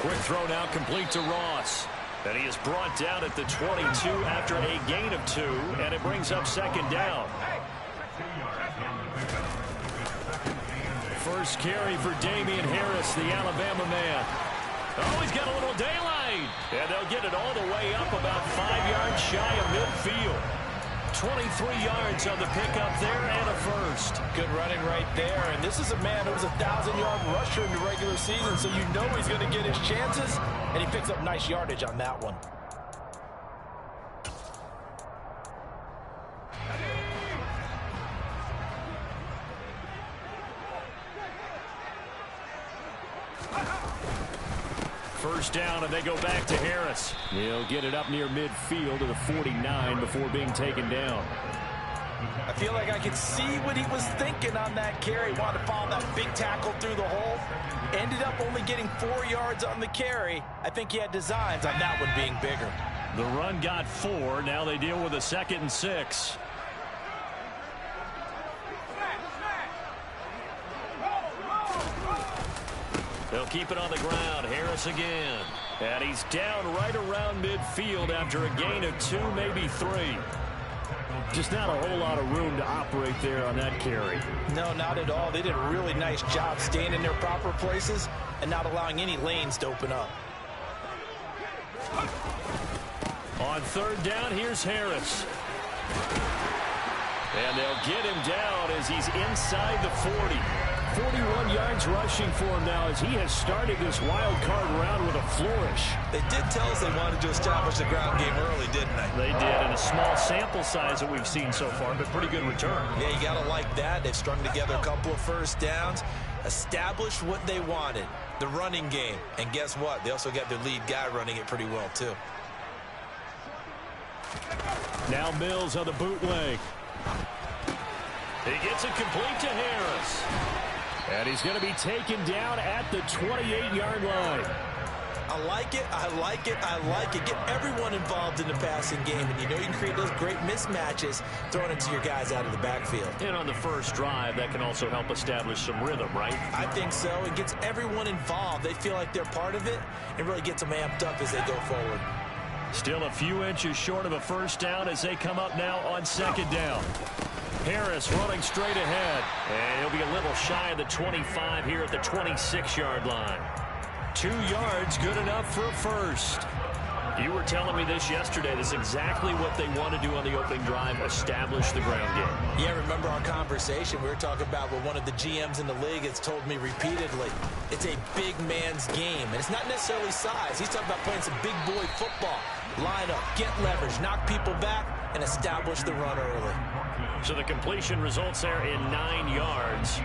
Quick throw now complete to Ross. And he is brought down at the 22 after a gain of 2, and it brings up second down. First carry for Damian Harris, the Alabama man. Oh, he's got a little daylight. And they'll get it all the way up about 5 yards shy of midfield. 23 yards on the pickup there and a first. Good running right there. And this is a man who was a 1,000-yard rusher in the regular season, so you know he's going to get his chances. And he picks up nice yardage on that one. First down, and they go back to Harris. He'll get it up near midfield to the 49 before being taken down. I feel like I can see what he was thinking on that carry. Wanted to follow that big tackle through the hole. Ended up only getting 4 yards on the carry. I think he had designs on that one being bigger. The run got 4. Now they deal with a 2nd and 6. They'll keep it on the ground. Harris again. And he's down right around midfield after a gain of 2, maybe 3. Just not a whole lot of room to operate there on that carry. No, not at all. They did a really nice job staying in their proper places and not allowing any lanes to open up. On third down, here's Harris. And they'll get him down as he's inside the 40. 41 yards rushing for him now as he has started this wild card round with a flourish. They did tell us they wanted to establish the ground game early, didn't they? They did, in a small sample size that we've seen so far, but pretty good return. Yeah, you got to like that. They've strung together a couple of first downs, established what they wanted, the running game. And guess what? They also got their lead guy running it pretty well, too. Now Mills on the bootleg. He gets it complete to Harris. And he's going to be taken down at the 28-yard line. I like it, I like it, I like it. Get everyone involved in the passing game, and you know you can create those great mismatches throwing it to your guys out of the backfield. And on the first drive, that can also help establish some rhythm, right? I think so. It gets everyone involved. They feel like they're part of it, and really gets them amped up as they go forward. Still a few inches short of a first down as they come up now on second down. Harris running straight ahead. And he'll be a little shy of the 25 here at the 26-yard line. 2 yards, good enough for a first. You were telling me this yesterday. This is exactly what they want to do on the opening drive, establish the ground game. Yeah, remember our conversation? We were talking about what one of the GMs in the league has told me repeatedly. It's a big man's game, and it's not necessarily size. He's talking about playing some big boy football. Line up, get leverage, knock people back, and establish the run early. So the completion results there in 9 yards.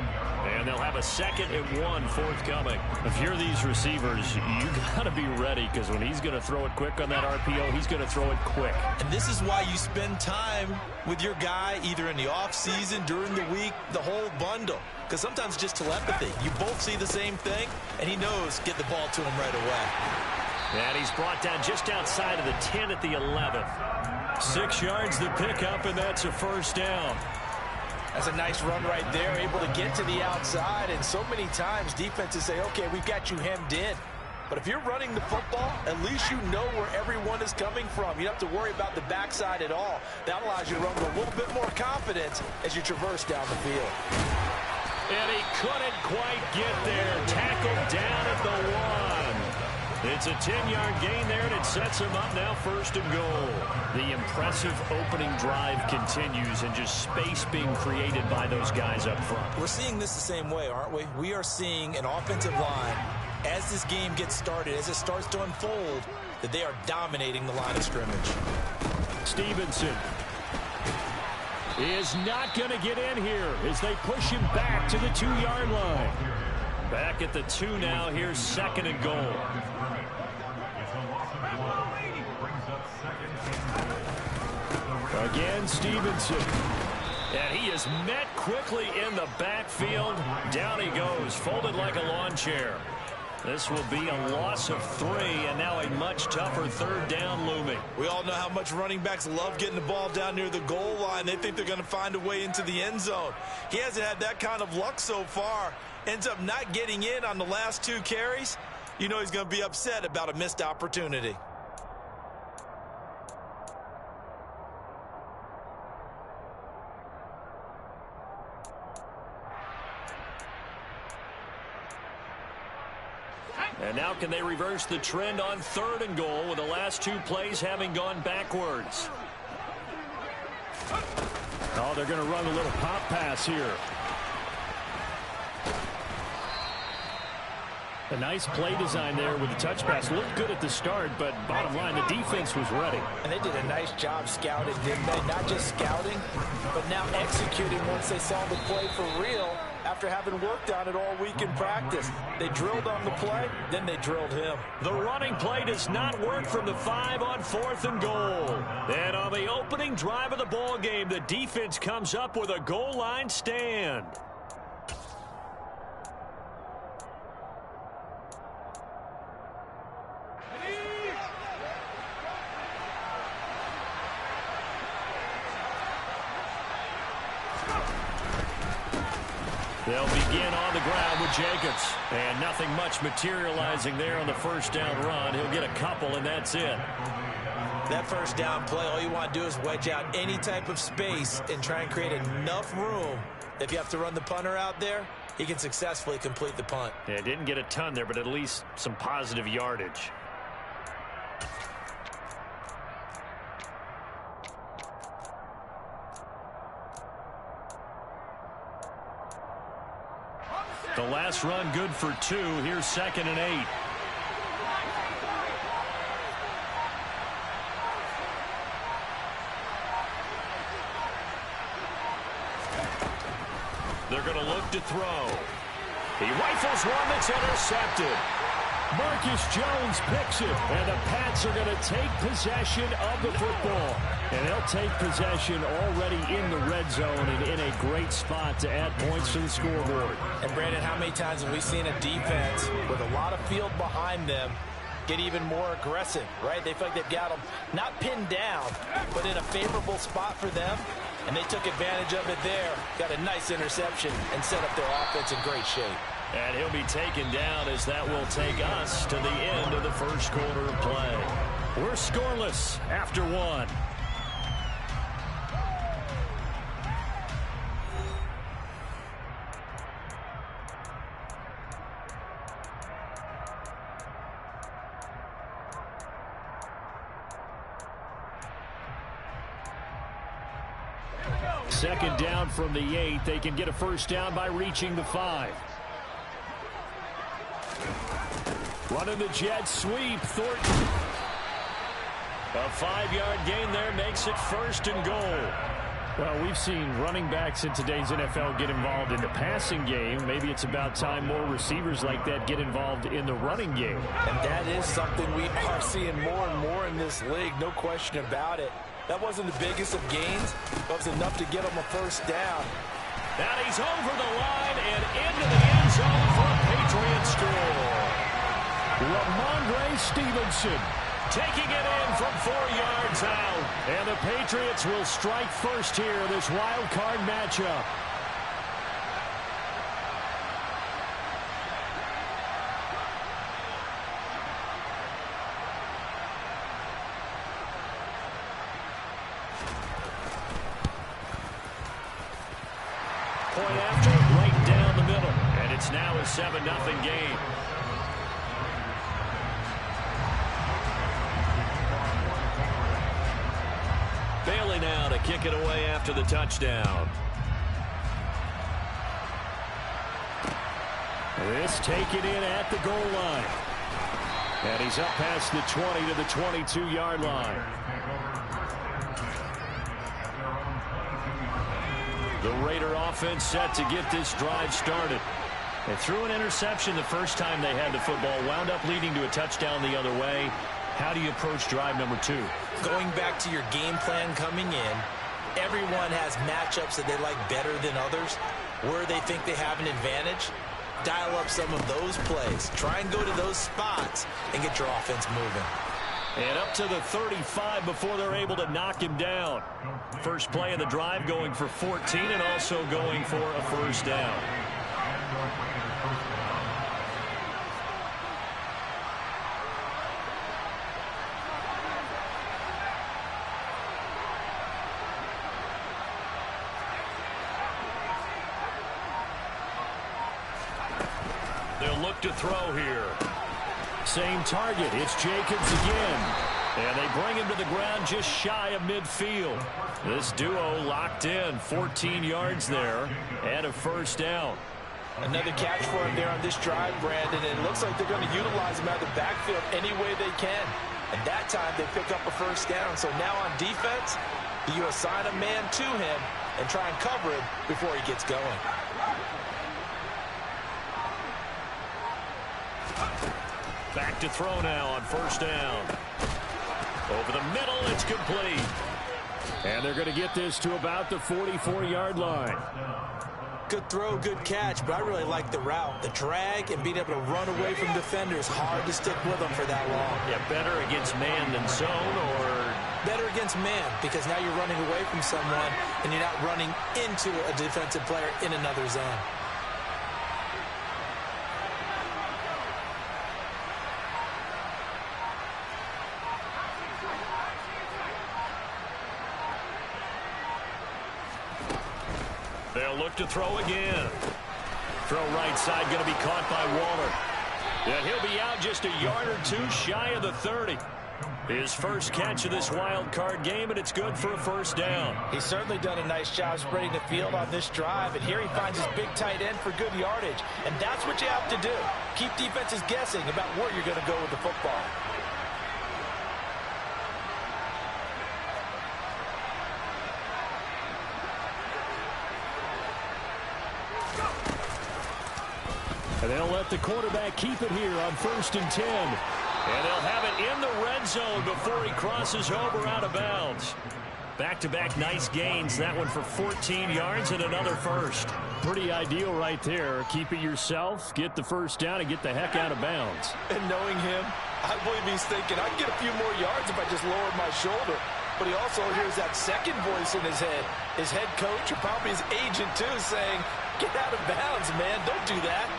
And they'll have a 2nd and 1 forthcoming. If you're these receivers, you got to be ready, because when he's going to throw it quick on that RPO, he's going to throw it quick. And this is why you spend time with your guy either in the offseason, during the week, the whole bundle. Because sometimes it's just telepathy. You both see the same thing, and he knows get the ball to him right away. And he's brought down just outside of the 10 at the 11. 6 yards the pickup, and that's a first down. That's a nice run right there, able to get to the outside. And so many times defenses say, okay, we've got you hemmed in. But if you're running the football, at least you know where everyone is coming from. You don't have to worry about the backside at all. That allows you to run with a little bit more confidence as you traverse down the field. And he couldn't quite get there. Tackled down at the 1. It's a 10-yard gain there, and it sets him up now 1st and goal. The impressive opening drive continues, and just space being created by those guys up front. We're seeing this the same way, aren't we? We are seeing an offensive line, as this game gets started, as it starts to unfold, that they are dominating the line of scrimmage. Stevenson is not going to get in here as they push him back to the 2-yard line. Back at the 2 now. Here's 2nd and goal. Again, Stevenson. And he is met quickly in the backfield. Down he goes, folded like a lawn chair. This will be a loss of 3, and now a much tougher 3rd down looming. We all know how much running backs love getting the ball down near the goal line. They think they're going to find a way into the end zone. He hasn't had that kind of luck so far. Ends up not getting in on the last 2 carries. you know he's going to be upset about a missed opportunity. And now can they reverse the trend on 3rd and goal with the last 2 plays having gone backwards? Oh, they're going to run a little pop pass here. A nice play design there with the touch pass. Looked good at the start, but bottom line, the defense was ready. And they did a nice job scouting, didn't they? Not just scouting, but now executing once they saw the play for real after having worked on it all week in practice. They drilled on the play, then they drilled him. The running play does not work from the 5 on 4th and goal. And on the opening drive of the ball game, the defense comes up with a goal line stand. They'll begin on the ground with Jacobs. And nothing much materializing there on the first down run. He'll get a couple, and that's it. That first down play, all you want to do is wedge out any type of space and try and create enough room. If you have to run the punter out there, he can successfully complete the punt. Yeah, didn't get a ton there, but at least some positive yardage. The last run good for 2. Here's 2nd and 8. They're going to look to throw. He rifles one that's intercepted. Marcus Jones picks it, and the Pats are going to take possession of the football. And they'll take possession already in the red zone and in a great spot to add points to the scoreboard. And, Brandon, how many times have we seen a defense with a lot of field behind them get even more aggressive, right? They feel like they've got them not pinned down, but in a favorable spot for them. And they took advantage of it there. Got a nice interception and set up their offense in great shape. And he'll be taken down as that will take us to the end of the first quarter of play. We're scoreless after 1. Second down from the 8. They can get a first down by reaching the 5. Running the jet sweep. Thornton. A 5-yard gain there makes it 1st and goal. Well, we've seen running backs in today's NFL get involved in the passing game. Maybe it's about time more receivers like that get involved in the running game. And that is something we are seeing more and more in this league. No question about it. That wasn't the biggest of gains, but it was enough to get him a first down. Now he's over the line and into the end zone for a Patriots score. Ramondre Stevenson taking it in from 4 yards out. And the Patriots will strike first here in this wild card matchup. Point after, right down the middle. And it's now a 7-0 game. Bailey now to kick it away after the touchdown. This taken in at the goal line. And he's up past the 20 to the 22-yard line. The Raider offense set to get this drive started. They threw an interception the first time they had the football, wound up leading to a touchdown the other way. How do you approach drive number 2? Going back to your game plan coming in, everyone has matchups that they like better than others. Where they think they have an advantage, dial up some of those plays. Try and go to those spots and get your offense moving. And up to the 35 before they're able to knock him down. First play of the drive going for 14 and also going for a first down. They'll look to throw here. Same target. It's Jacobs again. And they bring him to the ground just shy of midfield. This duo locked in. 14 yards there and a first down. Another catch for him there on this drive, Brandon, and it looks like they're going to utilize him out of the backfield any way they can. And that time they pick up a first down. So now on defense, you assign a man to him and try and cover him before he gets going. Back to throw now on first down. Over the middle, it's complete. And they're going to get this to about the 44-yard line. Good throw, good catch, but I really like the route. The drag and being able to run away from defenders, hard to stick with them for that long. Yeah, better against man than zone, or? Better against man, because now you're running away from someone and you're not running into a defensive player in another zone. They'll look to throw again. Throw right side, going to be caught by Waller. Yeah, he'll be out just a yard or two shy of the 30. His first catch of this wild card game, and it's good for a first down. He's certainly done a nice job spreading the field on this drive, and here he finds his big tight end for good yardage. And that's what you have to do. Keep defenses guessing about where you're going to go with the football. And they'll let the quarterback keep it here on 1st and 10. And they'll have it in the red zone before he crosses over out of bounds. Back-to-back nice gains. That one for 14 yards and another first. Pretty ideal right there. Keep it yourself, get the first down, and get the heck out of bounds. And knowing him, I believe he's thinking, I can get a few more yards if I just lower my shoulder. But he also hears that second voice in his head. His head coach, or probably his agent too, saying, get out of bounds, man. Don't do that.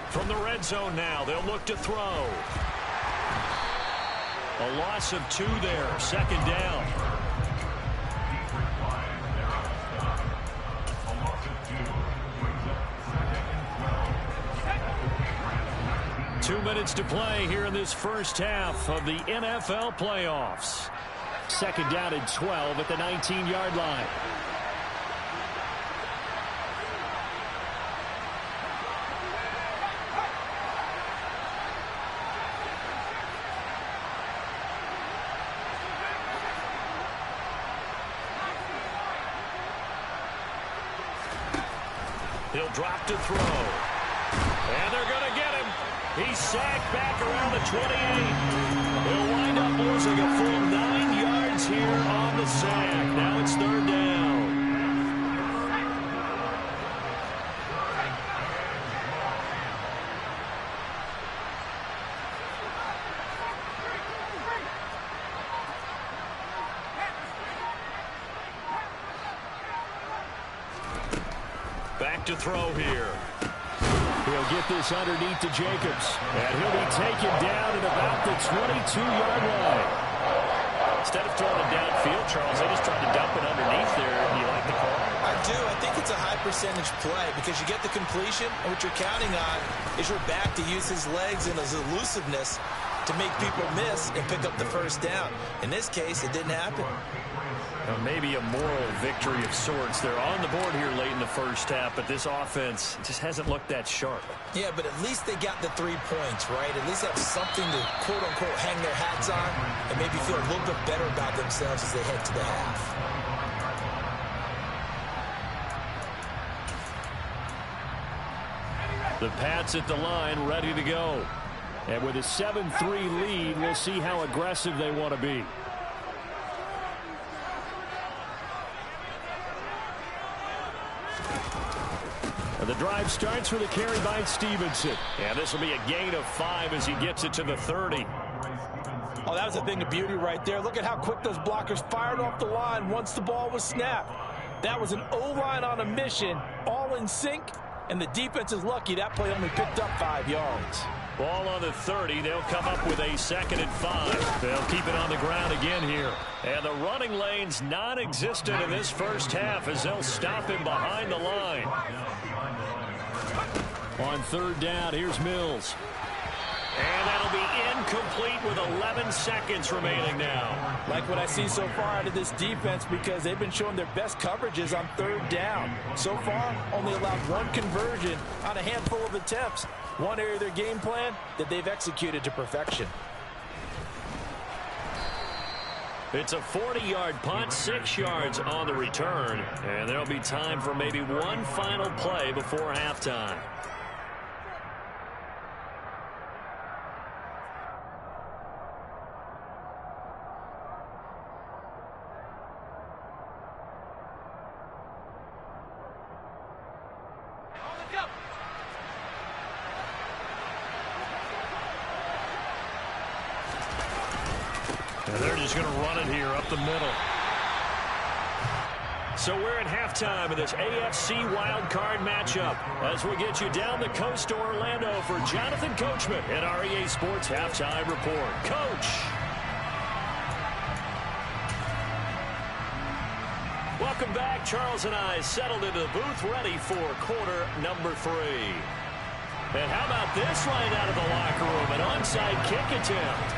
From the red zone now, they'll look to throw. A loss of 2 there, 2nd down. Two minutes to play here in this first half of the NFL playoffs. 2nd down and 12 at the 19-yard line. He'll drop to throw. And they're going to get him. He's sacked back around the 28. He'll wind up losing a full 9 yards here on the sack. Now it's 3rd down. Back to throw here. He'll get this underneath to Jacobs. And he'll be taken down at about the 22-yard line. Instead of throwing it downfield, Charles, they just tried to dump it underneath there. Do you like the call? I do. I think it's a high percentage play because you get the completion, and what you're counting on is your back to use his legs and his elusiveness to make people miss and pick up the first down. In this case, it didn't happen. Maybe a moral victory of sorts. They're on the board here late in the first half, but this offense just hasn't looked that sharp. Yeah, but at least they got the 3 points, right? At least have something to, quote-unquote, hang their hats on and maybe feel a little bit better about themselves as they head to the half. The Pats at the line, ready to go. And with a 7-3 lead, we'll see how aggressive they want to be. And the drive starts with a carry by Stevenson. And this will be a gain of 5 as he gets it to the 30. Oh, that was a thing of beauty right there. Look at how quick those blockers fired off the line once the ball was snapped. That was an O-line on a mission, all in sync, and the defense is lucky that play only picked up 5 yards. Ball on the 30. They'll come up with a 2nd and 5. They'll keep it on the ground again here. And the running lane's non-existent in this first half as they'll stop him behind the line. On 3rd down, here's Mills. And that'll be incomplete with 11 seconds remaining now. Like what I see so far out of this defense, because they've been showing their best coverages on 3rd down. So far, only allowed 1 conversion on a handful of attempts. One area of their game plan that they've executed to perfection. It's a 40-yard punt, 6 yards on the return. And there'll be time for maybe one final play before halftime. And they're just going to run it here up the middle. So we're at halftime of this AFC wildcard matchup as we get you down the coast to Orlando for Jonathan Coachman at our EA Sports Halftime Report. Coach. Welcome back. Charles and I settled into the booth ready for quarter number 3. And how about this right out of the locker room? An onside kick attempt.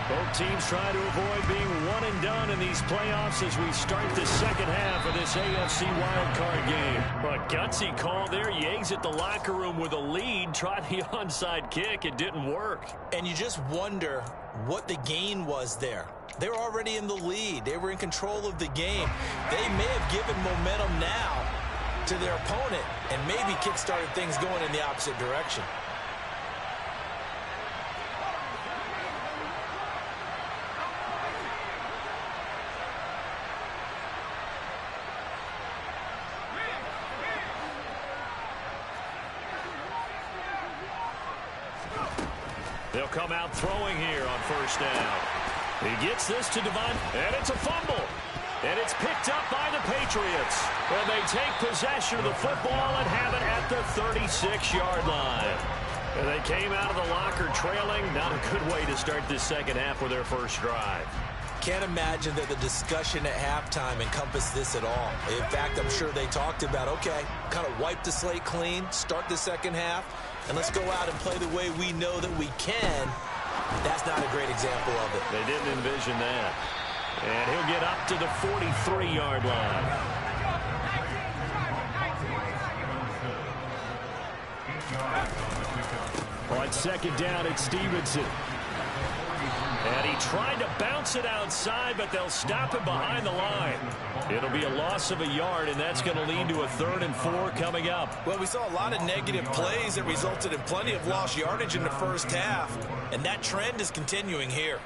Both teams trying to avoid being one and done in these playoffs as we start the second half of this AFC wildcard game. But gutsy call there. You exit the locker room with a lead. Try the onside kick. It didn't work. And you just wonder what the gain was there. They were already in the lead. They were in control of the game. They may have given momentum now to their opponent and maybe kick-started things going in the opposite direction. They'll come out throwing here on 1st down. He gets this to Devon, and it's a fumble. And it's picked up by the Patriots. And they take possession of the football and have it at the 36-yard line. And they came out of the locker trailing. Not a good way to start this second half with their first drive. Can't imagine that the discussion at halftime encompassed this at all. In fact, I'm sure they talked about, okay, kind of wipe the slate clean, start the second half, and let's go out and play the way we know that we can. That's not a great example of it. They didn't envision that. And he'll get up to the 43-yard line. On 2nd down, it's Stevenson. And he tried to bounce it outside, but they'll stop him behind the line. It'll be a loss of a yard, and that's going to lead to a 3rd and 4 coming up. Well, we saw a lot of negative plays that resulted in plenty of lost yardage in the first half, and that trend is continuing here.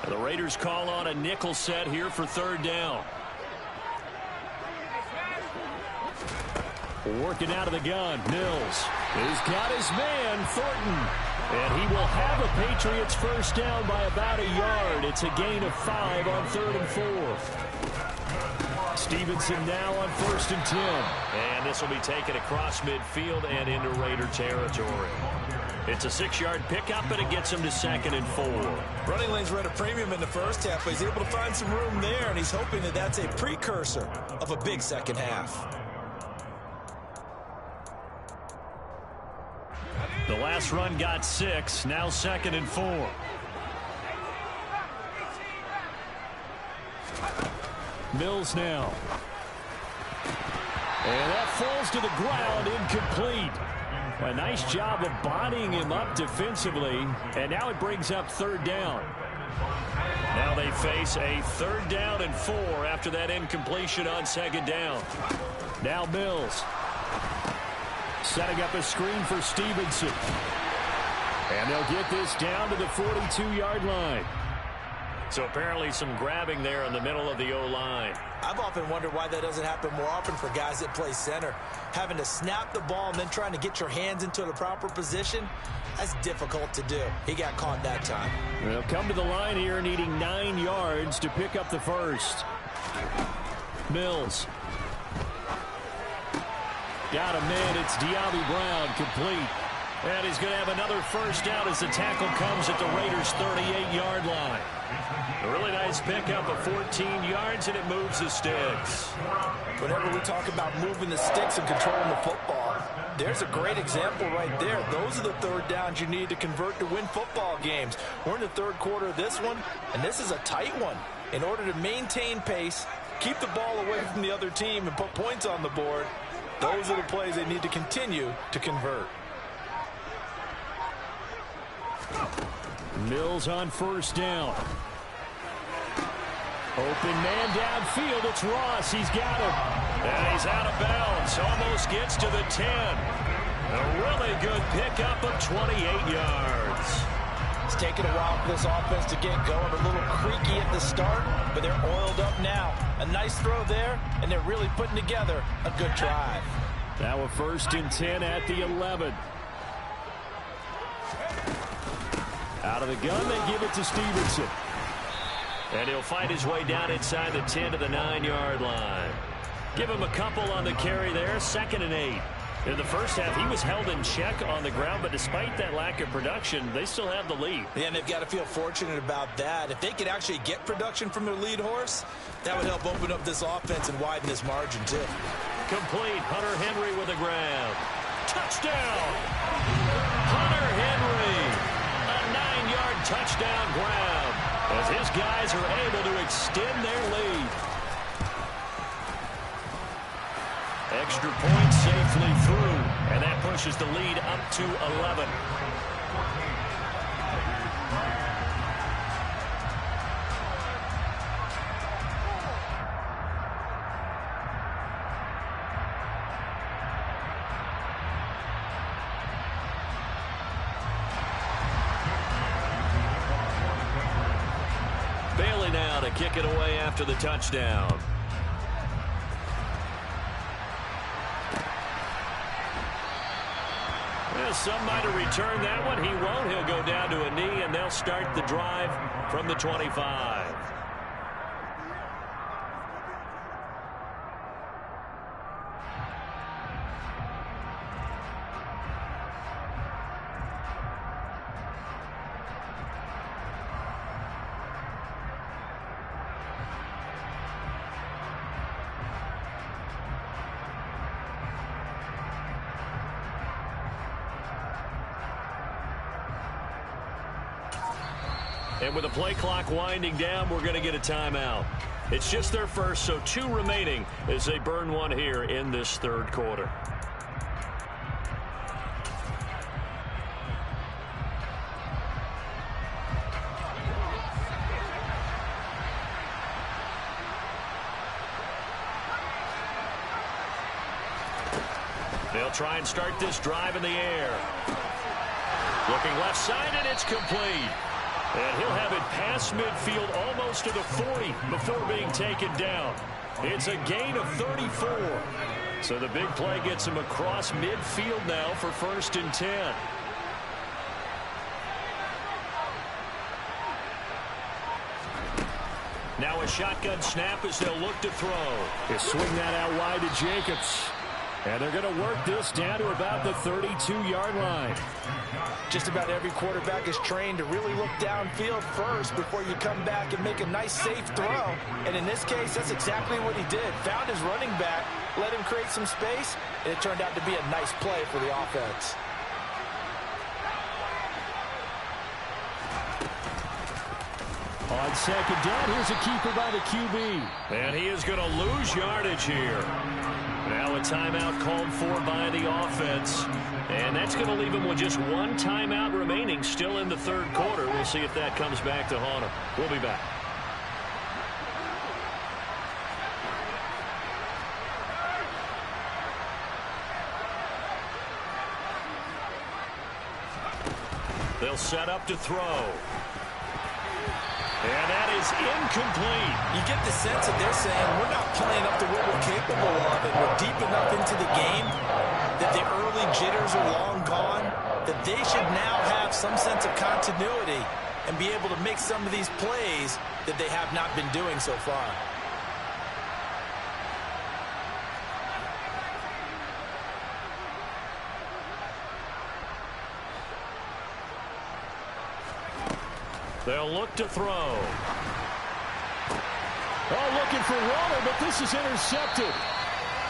The Raiders call on a nickel set here for 3rd down. Working out of the gun, Mills. He's got his man, Thornton. And he will have a Patriots 1st down by about a yard. It's a gain of 5 on 3rd and 4. Stevenson now on 1st and 10. And this will be taken across midfield and into Raider territory. It's a 6-yard pickup, and it gets him to 2nd and 4. Running lanes were at a premium in the first half, but he's able to find some room there, and he's hoping that that's a precursor of a big second half. The last run got 6, now 2nd and 4. Mills now. And that falls to the ground, incomplete. A nice job of bodying him up defensively, and now it brings up 3rd down. Now they face a 3rd down and 4 after that incompletion on 2nd down. Now Mills. Setting up a screen for Stevenson. And they'll get this down to the 42-yard line. So apparently some grabbing there in the middle of the O-line. I've often wondered why that doesn't happen more often for guys that play center. Having to snap the ball and then trying to get your hands into the proper position, that's difficult to do. He got caught that time. They'll come to the line here needing 9 yards to pick up the first. Mills. Got him in. It's Diaby Brown complete. And he's going to have another first down as the tackle comes at the Raiders' 38-yard line. A really nice pickup of 14 yards, and it moves the sticks. Whenever we talk about moving the sticks and controlling the football, there's a great example right there. Those are the third downs you need to convert to win football games. We're in the third quarter of this one, and this is a tight one. In order to maintain pace, keep the ball away from the other team, and put points on the board, those are the plays they need to continue to convert. Mills on first down. Open man downfield. It's Ross. He's got him. And he's out of bounds. Almost gets to the 10. A really good pickup of 28 yards. It's taken a while for this offense to get going. A little creaky at the start, but they're oiled up now. A nice throw there, and they're really putting together a good drive. Now a 1st and 10 at the 11. Out of the gun, they give it to Stevenson. And he'll fight his way down inside the 10 to the 9-yard line. Give him a couple on the carry there, 2nd and 8. In the first half, he was held in check on the ground, but despite that lack of production, they still have the lead. Yeah, and they've got to feel fortunate about that. If they could actually get production from their lead horse, that would help open up this offense and widen this margin, too. Complete. Hunter Henry with a grab. Touchdown! Hunter Henry! A 9-yard touchdown grab as his guys are able to extend their lead. Extra point safely through, and that pushes the lead up to 11. Bailey now to kick it away after the touchdown. Some might have returned that one. He won't. He'll go down to a knee, and they'll start the drive from the 25. And with the play clock winding down, we're going to get a timeout. It's just their first, so 2 remaining as they burn one here in this third quarter. They'll try and start this drive in the air. Looking left side, and it's complete. And he'll have it past midfield almost to the 40 before being taken down. It's a gain of 34. So the big play gets him across midfield now for 1st and 10. Now a shotgun snap as they'll look to throw. They swing that out wide to Jacobs. And they're going to work this down to about the 32-yard line. Just about every quarterback is trained to really look downfield first before you come back and make a nice, safe throw. And in this case, that's exactly what he did. Found his running back, let him create some space, and it turned out to be a nice play for the offense. On 2nd down, here's a keeper by the QB. And he is going to lose yardage here. Now a timeout called for by the offense. And that's going to leave him with just 1 timeout remaining still in the third quarter. We'll see if that comes back to haunt him. We'll be back. They'll set up to throw. And that is incomplete. You get the sense that they're saying we're not playing up to what we're capable of, and we're deep enough into the game that the early jitters are long gone, that they should now have some sense of continuity and be able to make some of these plays that they have not been doing so far. They'll look to throw. Oh, looking for Waller, but this is intercepted.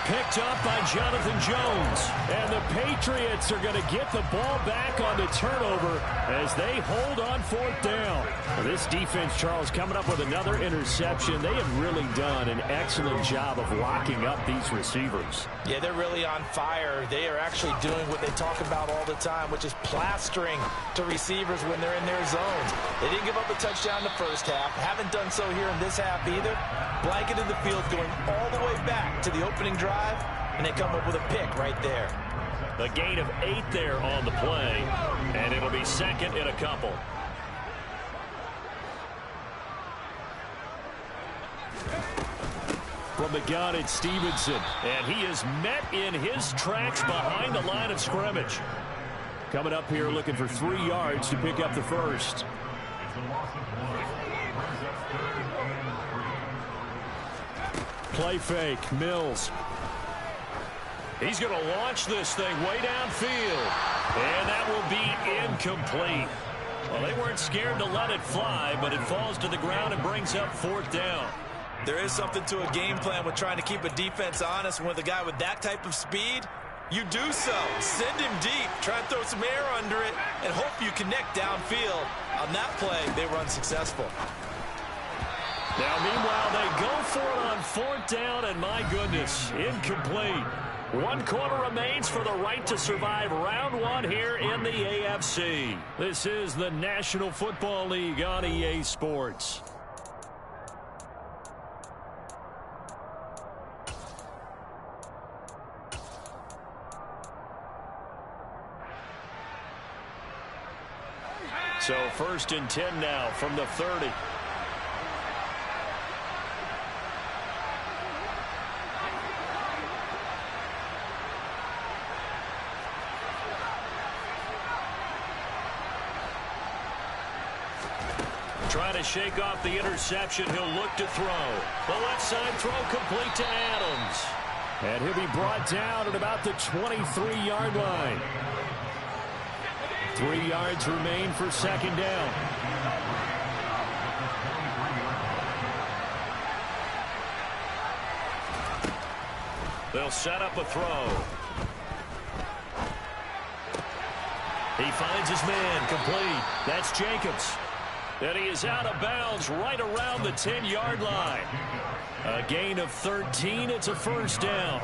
Picked up by Jonathan Jones. And the Patriots are going to get the ball back on the turnover as they hold on 4th down. Well, this defense, Charles, coming up with another interception. They have really done an excellent job of locking up these receivers. Yeah, they're really on fire. They are actually doing what they talk about all the time, which is plastering to receivers when they're in their zones. They didn't give up a touchdown in the first half. Haven't done so here in this half either. Blanketed the field going all the way back to the opening drive, and they come up with a pick right there. A gain of 8 there on the play, and it'll be second and a couple. From the gun, it's Stevenson, and he is met in his tracks behind the line of scrimmage. Coming up here looking for 3 yards to pick up the first. Play fake, Mills. He's going to launch this thing way downfield, and that will be incomplete. Well, they weren't scared to let it fly, but it falls to the ground and brings up 4th down. There is something to a game plan with trying to keep a defense honest. And with a guy with that type of speed, you do so. Send him deep. Try and throw some air under it and hope you connect downfield. On that play, they were unsuccessful. Now, meanwhile, they go for it on 4th down, and my goodness, incomplete. 1 quarter remains for the right to survive round 1 here in the AFC. This is the National Football League on EA Sports. So 1st and 10 now from the 30. Trying to shake off the interception. He'll look to throw. The left side throw complete to Adams. And he'll be brought down at about the 23-yard line. 3 yards remain for 2nd down. They'll set up a throw. He finds his man complete. That's Jacobs. And he is out of bounds right around the 10-yard line. A gain of 13. It's a 1st down.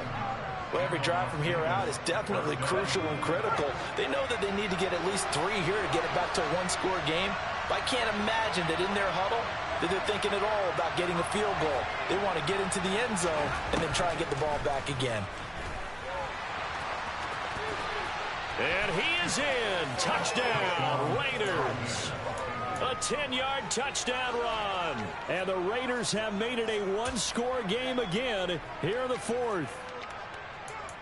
Well, every drive from here out is definitely crucial and critical. They know that they need to get at least 3 here to get it back to a 1-score game. But I can't imagine that in their huddle that they're thinking at all about getting a field goal. They want to get into the end zone and then try and get the ball back again. And he is in. Touchdown, Raiders. A 10-yard touchdown run. And the Raiders have made it a 1-score game again here in the 4th.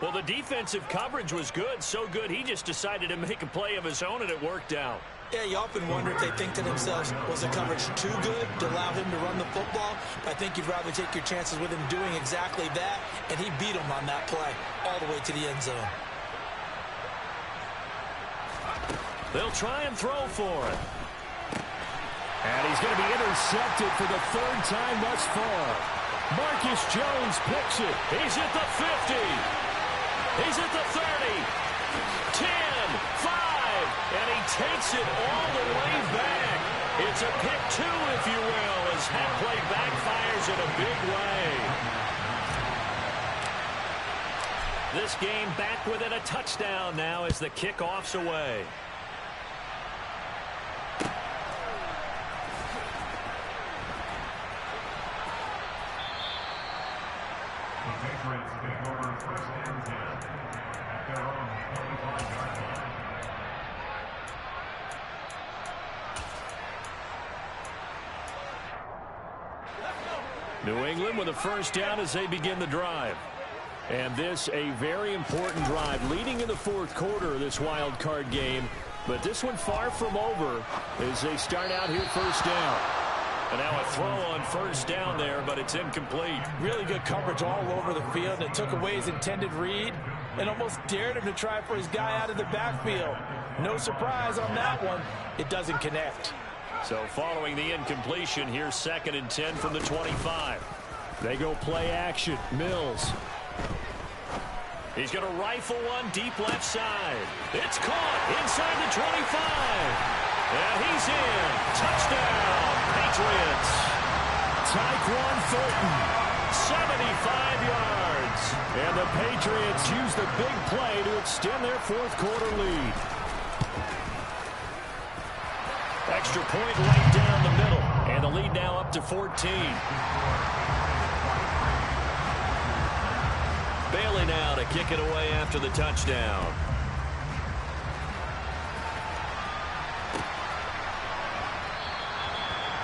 Well, the defensive coverage was good, so good he just decided to make a play of his own, and it worked out. Yeah, you often wonder if they think to themselves, was the coverage too good to allow him to run the football? I think you'd rather take your chances with him doing exactly that, and he beat him on that play all the way to the end zone. They'll try and throw for it. And he's going to be intercepted for the 3rd time thus far. Marcus Jones picks it. He's at the 50. He's at the 30, 10, 5, and he takes it all the way back. It's a pick 2, if you will, as that play backfires in a big way. This game back within a touchdown now as the kickoff's away. New England with a first down as they begin the drive. And this a very important drive leading in the fourth quarter of this wild card game. But this one far from over as they start out here first down. And now a throw on first down there, but it's incomplete. Really good coverage all over the field. It took away his intended read and almost dared him to try for his guy out of the backfield. No surprise on that one. It doesn't connect. So following the incompletion, here's 2nd and 10 from the 25. They go play action. Mills. He's going to rifle one deep left side. It's caught inside the 25. And he's in. Touchdown, Patriots. Tyquan Thornton, 75 yards. And the Patriots use the big play to extend their fourth quarter lead. Extra point right down the middle. And the lead now up to 14. Bailey now to kick it away after the touchdown.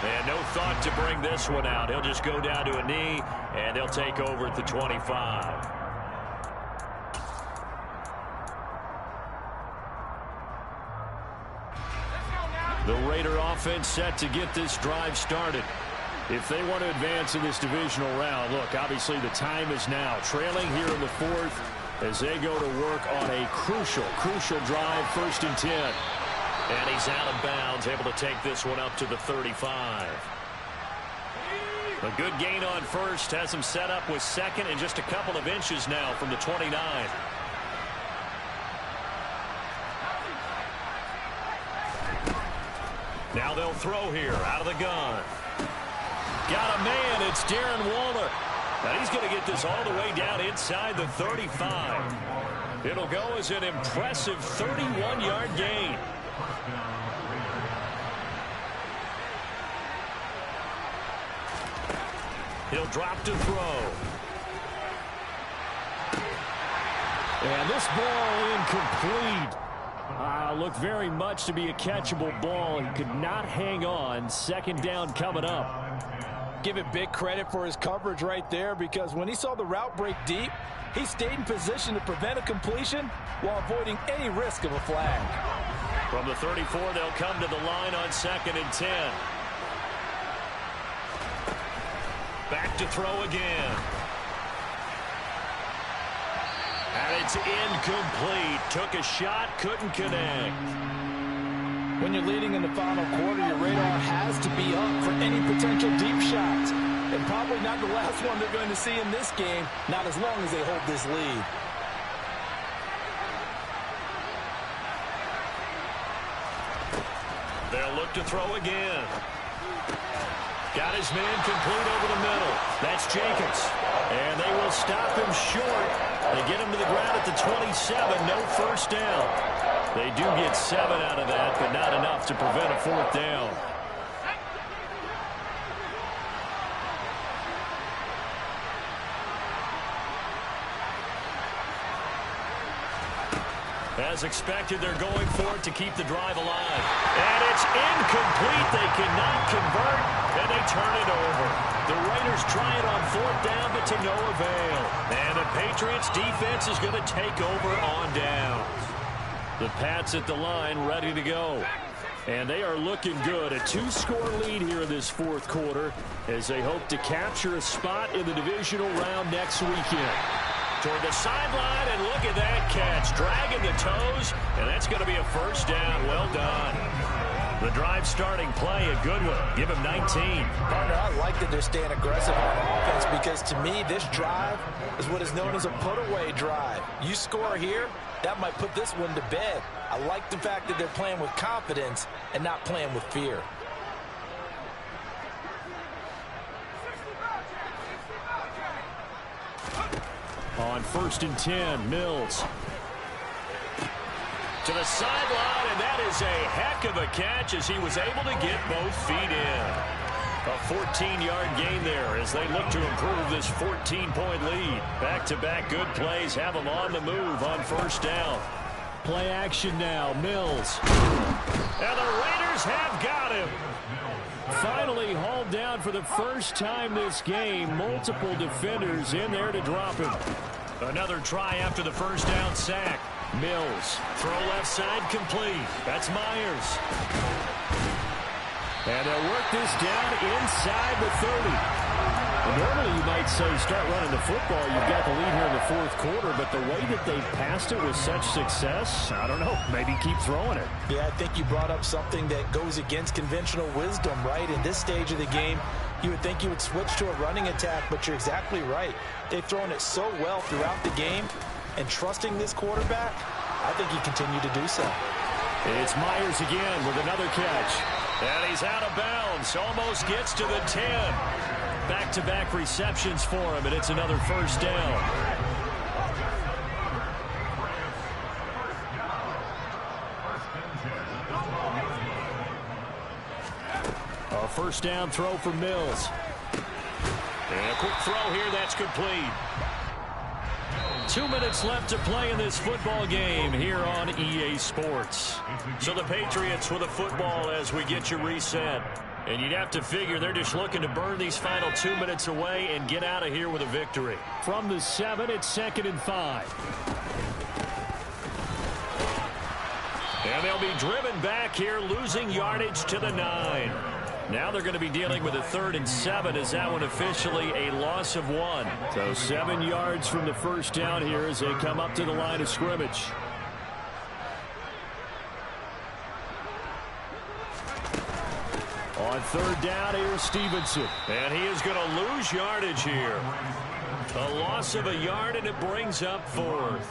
And no thought to bring this one out. He'll just go down to a knee, and they'll take over at the 25. The Raider offense set to get this drive started. If they want to advance in this divisional round, look, obviously the time is now. Trailing here in the fourth as they go to work on a crucial drive, 1st and 10. And he's out of bounds, able to take this one up to the 35. A good gain on first, has him set up with 2nd and just a couple of inches now from the 29. Now they'll throw here out of the gun. Got a man, it's Darren Waller. And he's going to get this all the way down inside the 35. It'll go as an impressive 31-yard gain. He'll drop to throw. And this ball incomplete. Looked very much to be a catchable ball. He could not hang on. 2nd down coming up. Give it big credit for his coverage right there, because when he saw the route break deep, he stayed in position to prevent a completion while avoiding any risk of a flag. From the 34, they'll come to the line on 2nd and 10. Back to throw again. And it's incomplete. Took a shot, couldn't connect. When you're leading in the final quarter, your radar has to be up for any potential deep shots. And probably not the last one they're going to see in this game, not as long as they hold this lead. They'll look to throw again. Got his man complete over the middle. That's Jacobs. And they will stop him short. They get him to the ground at the 27. No first down. They do get 7 out of that, but not enough to prevent a 4th down. As expected, they're going for it to keep the drive alive. And it's incomplete. They cannot convert, and they turn it over. The Raiders try it on 4th down, but to no avail. And the Patriots defense is going to take over on downs. The Pats at the line ready to go. And they are looking good. A 2-score lead here in this fourth quarter as they hope to capture a spot in the divisional round next weekend. Toward the sideline, and look at that catch. Dragging the toes, and that's going to be a first down. Well done. The drive starting play, a good one. Give him 19. Partner, I like that they're staying aggressive on offense, because to me, this drive is what is known as a put-away drive. You score here, that might put this one to bed. I like the fact that they're playing with confidence and not playing with fear. On 1st and 10, Mills. To the sideline, and that is a heck of a catch as he was able to get both feet in. A 14-yard gain there as they look to improve this 14-point lead. Back-to-back good plays have them on the move on first down. Play action now. Mills. And the Raiders have got him. Finally hauled down for the first time this game. Multiple defenders in there to drop him. Another try after the first down sack. Mills. Throw left side complete. That's Myers. And they'll work this down inside the 30. Well, normally you might say start running the football. You've got the lead here in the fourth quarter, but the way that they passed it with such success, I don't know, maybe keep throwing it. Yeah, I think you brought up something that goes against conventional wisdom, right? In this stage of the game, you would think you would switch to a running attack, but you're exactly right. They've thrown it so well throughout the game, and trusting this quarterback, I think he continued to do so. It's Myers again with another catch. And he's out of bounds, almost gets to the 10. Back-to-back receptions for him, and it's another first down. A first down throw for Mills. And a quick throw here, that's complete. 2 minutes left to play in this football game here on EA Sports. So the Patriots with a football as we get you reset. And you'd have to figure they're just looking to burn these final 2 minutes away and get out of here with a victory. From the 7, it's 2nd and 5. And they'll be driven back here, losing yardage to the 9. Now they're going to be dealing with a 3rd and 7 as that one officially a loss of 1. So 7 yards from the first down here as they come up to the line of scrimmage. On 3rd down, here's Stevenson. And he is going to lose yardage here. A loss of a yard, and it brings up 4th.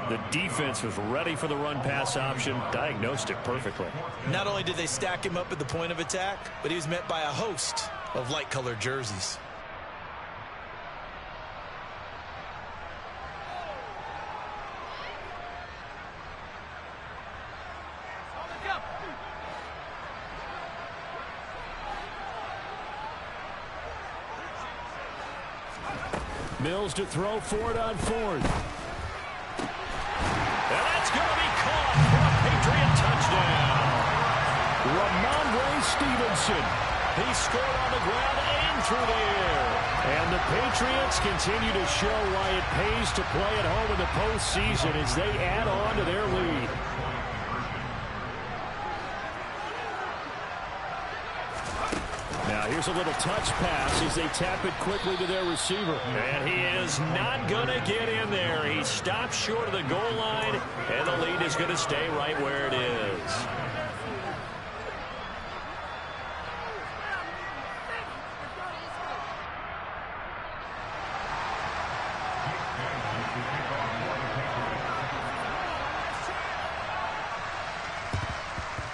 The defense was ready for the run-pass option, diagnosed it perfectly. Not only did they stack him up at the point of attack, but he was met by a host of light-colored jerseys. Mills to throw for it on 4th. And that's going to be caught for a Patriot touchdown. Ramondre Stevenson. He scored on the ground and through the air. And the Patriots continue to show why it pays to play at home in the postseason as they add on to their lead. Now here's a little touch pass as they tap it quickly to their receiver. And he is not going to get in there. He stops short of the goal line, and the lead is going to stay right where it is.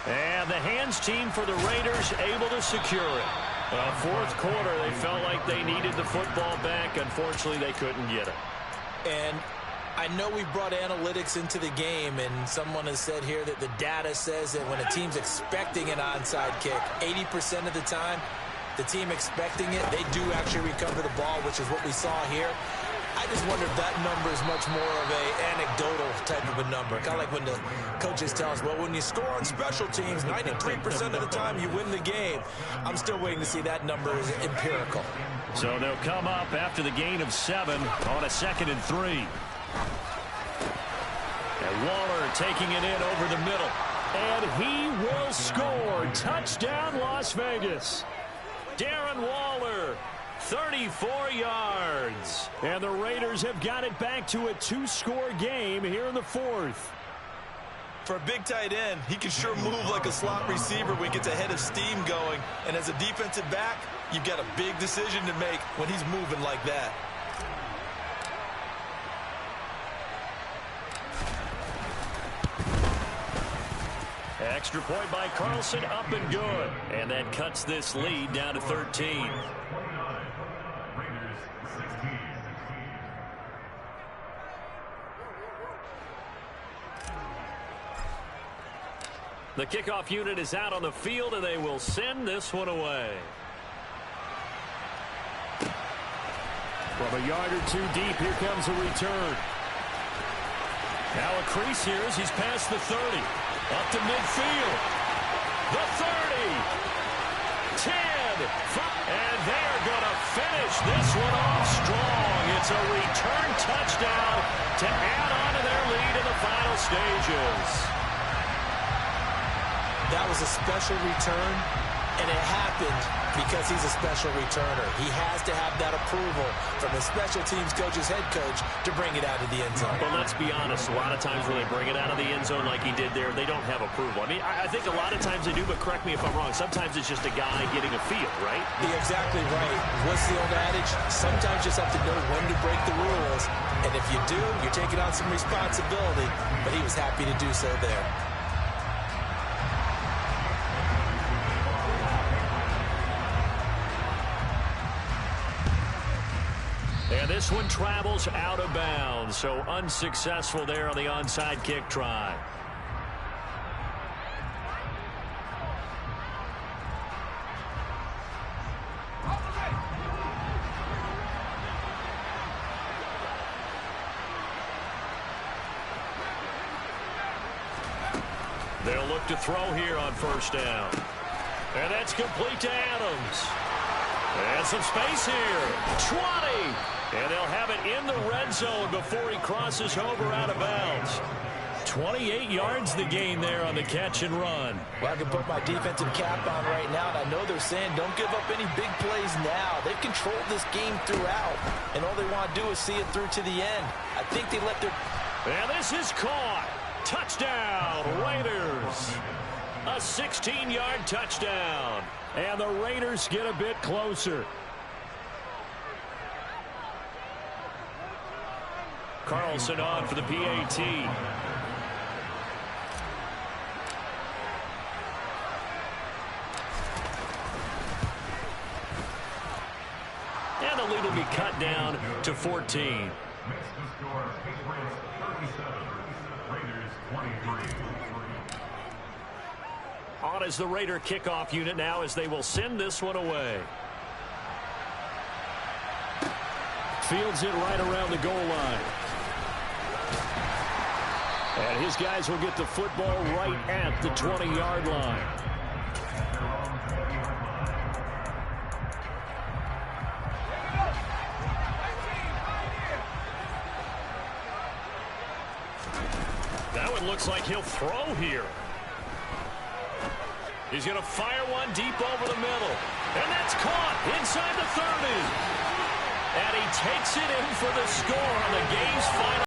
And the hands team for the Raiders able to secure it. Fourth quarter, they felt like they needed the football back. Unfortunately, they couldn't get it. And I know we brought analytics into the game, and someone has said here that the data says that when a team's expecting an onside kick, 80% of the time, the team expecting it, they do actually recover the ball, which is what we saw here. I just wonder if that number is much more of an anecdotal type of a number. Kind of like when the coaches tell us, well, when you score on special teams, 93% of the time you win the game. I'm still waiting to see that number is empirical. So they'll come up after the gain of 7 on a 2nd and 3. And Waller taking it in over the middle. And he will score. Touchdown, Las Vegas. Darren Waller. 34 yards. And the Raiders have got it back to a 2-score game here in the 4th. For a big tight end, he can sure move like a slot receiver when he gets a head of steam going. And as a defensive back, you've got a big decision to make when he's moving like that. Extra point by Carlson, up and good. And that cuts this lead down to 13. The kickoff unit is out on the field, and they will send this one away. From a yard or two deep, here comes a return. Now a crease here as he's past the 30. Up to midfield. The 30. 10. And they're going to finish this one off strong. It's a return touchdown to add on to their lead in the final stages. That was a special return, and it happened because he's a special returner. He has to have that approval from his special teams coach's head coach to bring it out of the end zone. But let's be honest, a lot of times when they bring it out of the end zone like he did there, they don't have approval. I mean, I think a lot of times they do, but correct me if I'm wrong. Sometimes it's just a guy getting a feel, right? You're exactly right. What's the old adage? Sometimes you just have to know when to break the rules. And if you do, you're taking on some responsibility. But he was happy to do so there. And this one travels out of bounds, so unsuccessful there on the onside kick try. They'll look to throw here on first down. And that's complete to Adams. And some space here. 20. And they'll have it in the red zone before he crosses over out of bounds. 28 yards the gain there on the catch and run. Well, I can put my defensive cap on right now, and I know they're saying don't give up any big plays now. They've controlled this game throughout, and all they want to do is see it through to the end. I think they let their... And this is caught. Touchdown, Raiders. A 16-yard touchdown. And the Raiders get a bit closer. Carlson on for the PAT. And the lead will be cut down to 14. On is the Raider kickoff unit now as they will send this one away. Fields it right around the goal line. And his guys will get the football right at the 20-yard line. That one looks like he'll throw here. He's going to fire one deep over the middle. And that's caught inside the 30. And he takes it in for the score on the game's final.